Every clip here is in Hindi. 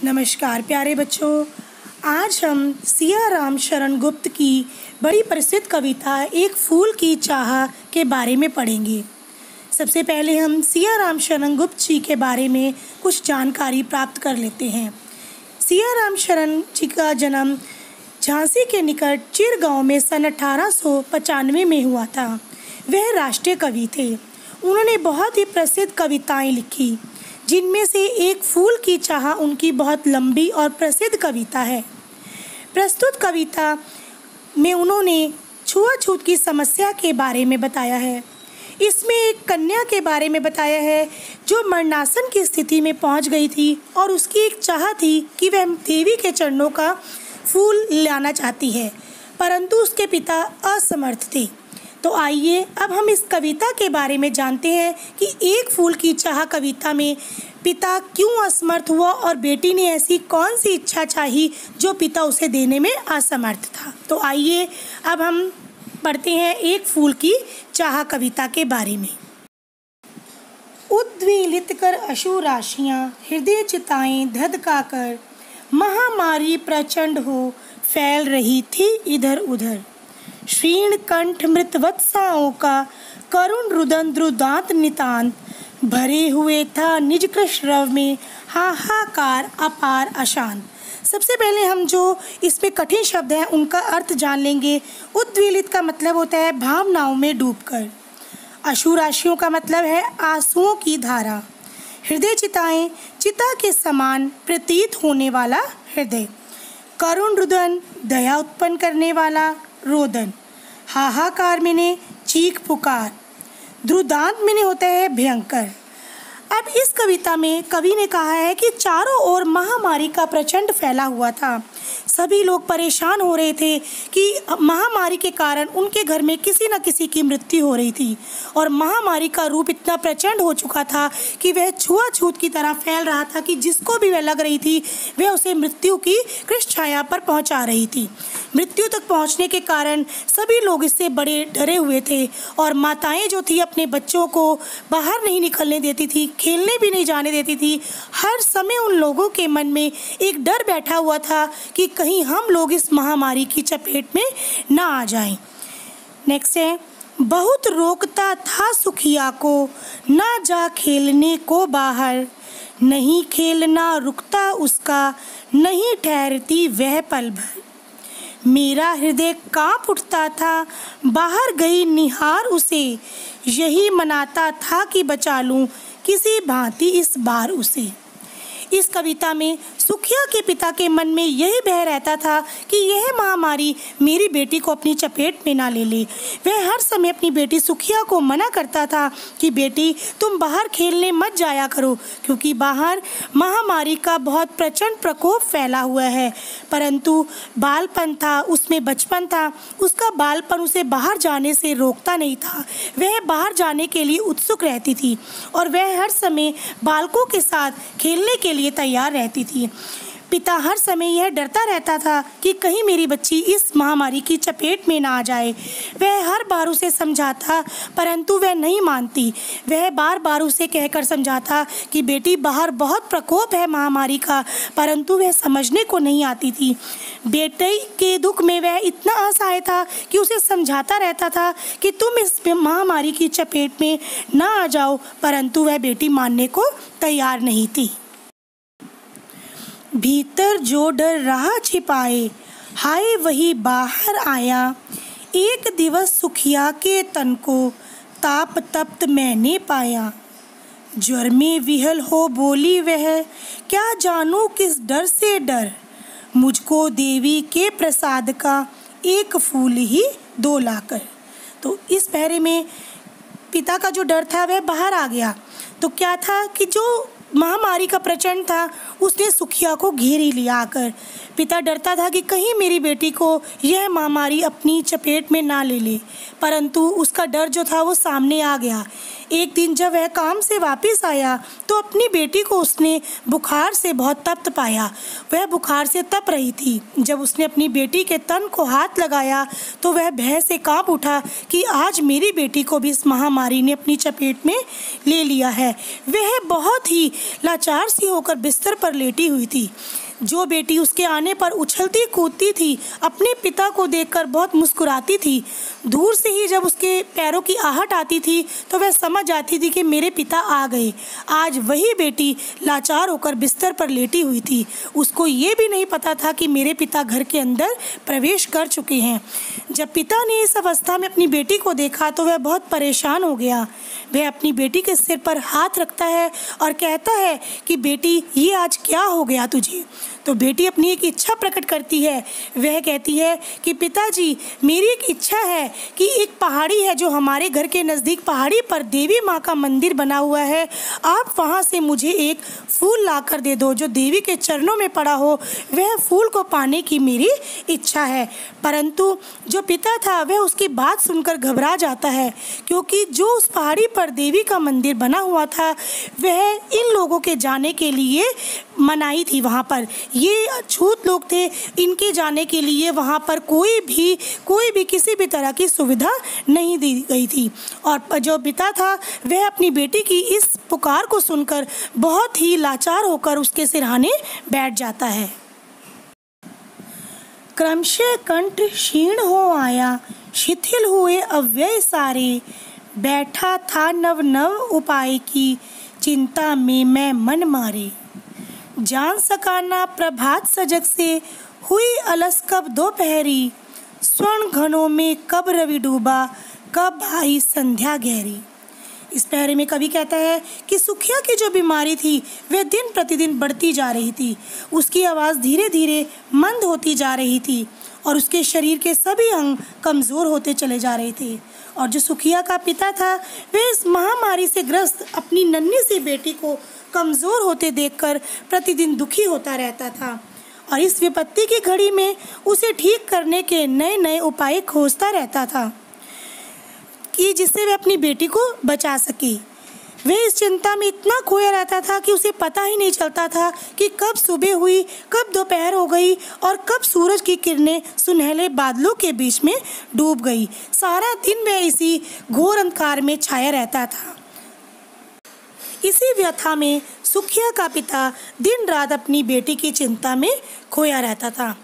नमस्कार प्यारे बच्चों, आज हम सिया राम शरण गुप्त की बड़ी प्रसिद्ध कविता एक फूल की चाह के बारे में पढ़ेंगे। सबसे पहले हम सिया राम शरण गुप्त जी के बारे में कुछ जानकारी प्राप्त कर लेते हैं। सिया राम शरण जी का जन्म झांसी के निकट चिरगांव में सन 1895 में हुआ था। वह राष्ट्रीय कवि थे। उन्होंने बहुत ही प्रसिद्ध कविताएं लिखी, जिनमें से एक फूल की चाह उनकी बहुत लंबी और प्रसिद्ध कविता है। प्रस्तुत कविता में उन्होंने छुआछूत की समस्या के बारे में बताया है। इसमें एक कन्या के बारे में बताया है जो मरणासन की स्थिति में पहुंच गई थी और उसकी एक चाह थी कि वह देवी के चरणों का फूल लाना चाहती है, परंतु उसके पिता असमर्थ थे। तो आइए अब हम इस कविता के बारे में जानते हैं कि एक फूल की चाह कविता में पिता क्यों असमर्थ हुआ और बेटी ने ऐसी कौन सी इच्छा चाही जो पिता उसे देने में असमर्थ था। तो आइए अब हम पढ़ते हैं एक फूल की चाह कविता के बारे में। उद्वेलित कर अश्रु राशियाँ, हृदय चिताएं धधका कर, महामारी प्रचंड हो फैल रही थी इधर उधर। क्षीण कंठ मृत वत्साओं का करुण रुदन द्रुदांत नितांत, भरे हुए था निज कृष्ण में हाहाकार अपार अशांत। सबसे पहले हम जो इसमें कठिन शब्द हैं उनका अर्थ जान लेंगे। उद्वेलित का मतलब होता है भावनाओं में डूबकर। अश्रु राशियों का मतलब है आंसुओं की धारा। हृदय चिताएं, चिता के समान प्रतीत होने वाला हृदय। करुण रुदन, दया उत्पन्न करने वाला रोदन। हाहाकार मैंने चीख पुकार। द्रुदांत मैंने होता है भयंकर। अब इस कविता में कवि ने कहा है कि चारों ओर महामारी का प्रचंड फैला हुआ था। सभी लोग परेशान हो रहे थे कि महामारी के कारण उनके घर में किसी न किसी की मृत्यु हो रही थी और महामारी का रूप इतना प्रचंड हो चुका था कि वह छुआछूत की तरह फैल रहा था कि जिसको भी वह लग रही थी वह उसे मृत्यु की कृष्ण छाया पर पहुंचा रही थी। मृत्यु तक पहुंचने के कारण सभी लोग इससे बड़े डरे हुए थे और माताएं जो थी अपने बच्चों को बाहर नहीं निकलने देती थी, खेलने भी नहीं जाने देती थी। हर समय उन लोगों के मन में एक डर बैठा हुआ था कि कहीं हम लोग इस महामारी की चपेट में ना आ जाएं। नेक्स्ट है, बहुत रोकता था सुखिया को ना जा खेलने को बाहर, नहीं खेलना रुकता उसका, नहीं ठहरती वह पल भर। मेरा हृदय कांप उठता था बाहर गई निहार उसे, यही मनाता था कि बचा लूं किसी भांति इस बार उसे। इस कविता में सुखिया के पिता के मन में यही भय रहता था कि यह महामारी मेरी बेटी को अपनी चपेट में ना ले ले। वह हर समय अपनी बेटी सुखिया को मना करता था कि बेटी तुम बाहर खेलने मत जाया करो, क्योंकि बाहर महामारी का बहुत प्रचंड प्रकोप फैला हुआ है। परंतु बालपन था, उसमें बचपन था, उसका बालपन उसे बाहर जाने से रोकता नहीं था। वह बाहर जाने के लिए उत्सुक रहती थी और वह हर समय बालकों के साथ खेलने के लिए तैयार रहती थी। पिता हर समय यह डरता रहता था कि कहीं मेरी बच्ची इस महामारी की चपेट में ना आ जाए। वह हर बार उसे समझाता, परंतु वह नहीं मानती। वह बार बार उसे कहकर समझाता कि बेटी बाहर बहुत प्रकोप है महामारी का, परंतु वह समझने को नहीं आती थी। बेटे के दुख में वह इतना असहाय था कि उसे समझाता रहता था कि तुम इस महामारी की चपेट में ना आ जाओ, परंतु वह बेटी मानने को तैयार नहीं थी। भीतर जो डर रहा छिपाए, हाय वही बाहर आया। एक दिवस सुखिया के तन को ताप तप्त मैंने पाया। ज्वर में विहल हो बोली वह, क्या जानूं किस डर से डर। मुझको देवी के प्रसाद का एक फूल ही दो लाकर। तो इस पहरे में पिता का जो डर था वह बाहर आ गया। तो क्या था कि जो महामारी का प्रचंड था उसने सुखिया को घेर ही लिया आकर। पिता डरता था कि कहीं मेरी बेटी को यह महामारी अपनी चपेट में ना ले ले, परंतु उसका डर जो था वो सामने आ गया। एक दिन जब वह काम से वापस आया तो अपनी बेटी को उसने बुखार से बहुत तप्त पाया। वह बुखार से तप रही थी। जब उसने अपनी बेटी के तन को हाथ लगाया तो वह भय से कांप उठा कि आज मेरी बेटी को भी इस महामारी ने अपनी चपेट में ले लिया है। वह बहुत ही लाचार सी होकर बिस्तर पर लेटी हुई थी। जो बेटी उसके आने पर उछलती कूदती थी, अपने पिता को देखकर बहुत मुस्कुराती थी। दूर से ही जब उसके पैरों की आहट आती थी तो वह समझ जाती थी कि मेरे पिता आ गए। आज वही बेटी लाचार होकर बिस्तर पर लेटी हुई थी। उसको ये भी नहीं पता था कि मेरे पिता घर के अंदर प्रवेश कर चुके हैं। जब पिता ने इस अवस्था में अपनी बेटी को देखा तो वह बहुत परेशान हो गया। वह अपनी बेटी के सिर पर हाथ रखता है और कहता है कि बेटी, ये आज क्या हो गया तुझे? तो बेटी अपनी एक इच्छा प्रकट करती है। वह कहती है कि पिताजी, मेरी एक इच्छा है कि एक पहाड़ी है जो हमारे घर के नज़दीक, पहाड़ी पर देवी माँ का मंदिर बना हुआ है। आप वहाँ से मुझे एक फूल ला कर दे दो जो देवी के चरणों में पड़ा हो। वह फूल को पाने की मेरी इच्छा है। परंतु जो पिता था वह उसकी बात सुनकर घबरा जाता है, क्योंकि जो उस पहाड़ी पर देवी का मंदिर बना हुआ था वह इन लोगों के जाने के लिए मनाही थी। वहाँ पर ये अछूत लोग थे, इनके जाने के लिए वहाँ पर कोई भी किसी भी तरह की सुविधा नहीं दी गई थी। और जो पिता था वह अपनी बेटी की इस पुकार को सुनकर बहुत ही लाचार होकर उसके सिरहाने बैठ जाता है। क्रमशः कंठ क्षीण हो आया, शिथिल हुए अव्यय सारे। बैठा था नव नव उपाय की, चिंता में मैं मन मारे। जान सका ना प्रभात सजग से, हुई अलस कब दोपहरी। स्वर्ण घनों में कब रवि डूबा, कब आई संध्या गहरी। इस पहरे में कवि कहता है कि सुखिया की जो बीमारी थी वह दिन प्रतिदिन बढ़ती जा रही थी। उसकी आवाज़ धीरे धीरे मंद होती जा रही थी और उसके शरीर के सभी अंग कमज़ोर होते चले जा रहे थे। और जो सुखिया का पिता था वह इस महामारी से ग्रस्त अपनी नन्ही सी बेटी को कमज़ोर होते देखकर प्रतिदिन दुखी होता रहता था और इस विपत्ति की घड़ी में उसे ठीक करने के नए नए उपाय खोजता रहता था कि जिससे वह अपनी बेटी को बचा सके। वह इस चिंता में इतना खोया रहता था कि उसे पता ही नहीं चलता था कि कब सुबह हुई, कब दोपहर हो गई और कब सूरज की किरणें सुनहले बादलों के बीच में डूब गई। सारा दिन वह इसी घोर अंधकार में छाया रहता था। इसी व्यथा में सुखिया का पिता दिन रात अपनी बेटी की चिंता में खोया रहता था।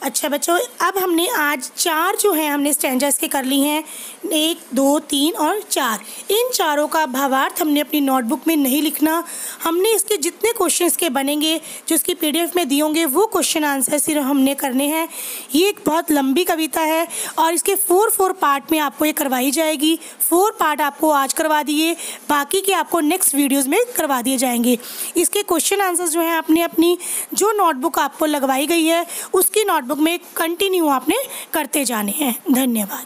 अच्छा बच्चों, अब हमने आज 4 जो हैं हमने स्टैंजास के कर ली हैं, 1, 2, 3 और 4। इन चारों का भावार्थ हमने अपनी नोटबुक में नहीं लिखना। हमने इसके जितने क्वेश्चन इसके बनेंगे जो इसकी PDF में दिए होंगे वो क्वेश्चन आंसर सिर्फ हमने करने हैं। ये एक बहुत लंबी कविता है और इसके 4 पार्ट में आपको ये करवाई जाएगी। 4 पार्ट आपको आज करवा दिए, बाकी के आपको नेक्स्ट वीडियोज़ में करवा दिए जाएंगे। इसके क्वेश्चन आंसर जो हैं आपने अपनी जो नोटबुक आपको लगवाई गई है उसकी नोटबुक में कंटिन्यू आपने करते जाने हैं। धन्यवाद।